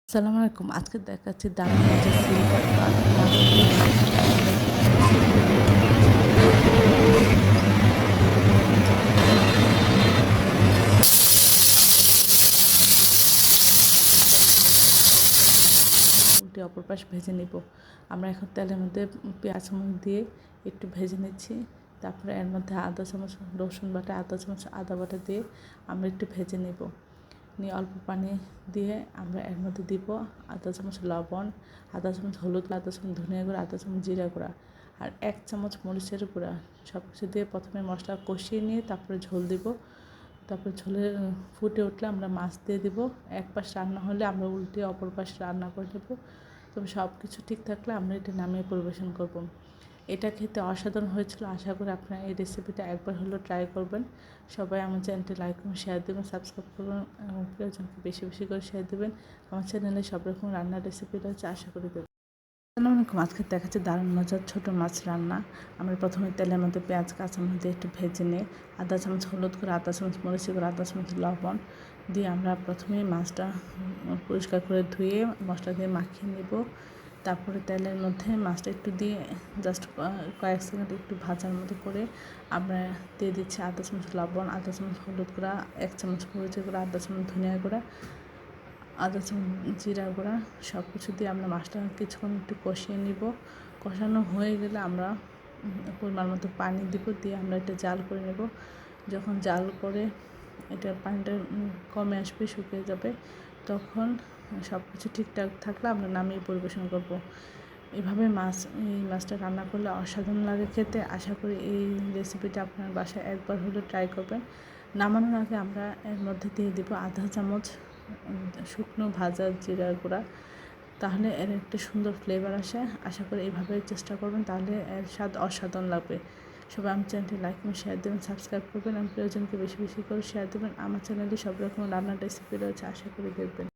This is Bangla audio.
আসসালামু আলাইকুম। আজকে দেখাচ্ছি দারুণ মজার সিলভার কাঠ মাছ দিয়ে আমরা একটা রেসিপি তৈরি করেছি। উল্টে অপর পাশ ভেজে নিব। আমরা এখন তেলের মধ্যে পেঁয়াজ চামচ দিয়ে একটু ভেজে নিচ্ছি। তারপরে এর মধ্যে আধা চামচ রসুন বাটা, আধা চামচ আদা বাটা দিয়ে আমরা একটু ভেজে নিব। নিয়ে অল্প পানি দিয়ে আমরা এর মধ্যে দিব আধা চামচ লবণ, আধা চামচ হলুদ, আধা চামচ ধনিয়া গুঁড়া, আধা চামচ জিরা গুঁড়া আর 1 চামচ মরিচের গুঁড়া। সব কিছু দিয়ে প্রথমে মশলা কষিয়ে নিয়ে তারপরে ঝোল দিব। তারপর ঝোলে ফুটে উঠলে আমরা মাছ দিয়ে দিব। এক পাশ রান্না হলে আমরা উল্টে অপর পাশ রান্না করে নেব। তবে সব কিছু ঠিক থাকলে আমরা এটা নামিয়ে পরিবেশন করব। এটা খেতে অসাধারণ হয়েছিল। আশা করি আপনারা এই রেসিপিটা একবার হলেও ট্রাই করবেন। সবাই আমার চ্যানেলটি লাইক এবং শেয়ার দেবেন, সাবস্ক্রাইব করবেন এবং প্রিয়জনকে বেশি বেশি করে শেয়ার দেবেন। আমার চ্যানেলে সব রকম রান্নার রেসিপি রয়েছে, আশা করি দেবেন। আসসালামু আলাইকুম। আজকে দেখাচ্ছে দারুণ মজার ছোটো মাছ রান্না। আমরা প্রথমে তেলের মধ্যে পেঁয়াজ কাঁচামরিচ দিয়ে একটু ভেজে নিই। আধা চামচ হলুদ করে, আধা চামচ মরিচ করে, আধা চামচ লবণ দিয়ে আমরা প্রথমে মাছটা পরিষ্কার করে ধুয়ে মশলা দিয়ে মাখিয়ে নেব। তারপরে তেলের মধ্যে মাছটা একটু দিয়ে জাস্ট কয়েক সেকেন্ড একটু ভাজার মতো করে আমরা দিয়ে দিচ্ছি আধা চামচ লবণ, আধা চামচ হলুদ গুঁড়া, 1 চামচ মরিচের গুঁড়া, আধা চামচ ধনিয়া গুঁড়া, আধা চামচ জিরা গুঁড়া। সব কিছু দিয়ে আমরা মাছটা কিছুক্ষণ একটু কষিয়ে নিব। কষানো হয়ে গেলে আমরা পরিমাণ মতো পানি দিব, দিয়ে আমরা এটা জাল করে নেব। যখন জাল করে এটা পানিটা কমে আসবে, শুকিয়ে যাবে, তখন সব কিছু ঠিকঠাক থাকলে আমরা নামিয়ে পরিবেশন করব। এভাবে এই মাছটা রান্না করলে অসাধারণ লাগে খেতে। আশা করি এই রেসিপিটা আপনার বাসায় একবার হলে ট্রাই করবেন। নামানোর আগে আমরা এর মধ্যে দিয়ে দেব আধা চামচ শুকনো ভাজা জিরার গুঁড়া। তাহলে এর একটা সুন্দর ফ্লেভার আসে। আশা করি এইভাবে চেষ্টা করবেন, তাহলে এর স্বাদ অসাধারণ লাগবে। সবাই আমার চ্যানেলটি লাইক এবং শেয়ার দেবেন, সাবস্ক্রাইব করবেন এবং প্রিয়জনকে বেশি বেশি করে শেয়ার দেবেন। আমার চ্যানেলে সব রকম রান্নার রেসিপি রয়েছে, আশা করি দেখবেন।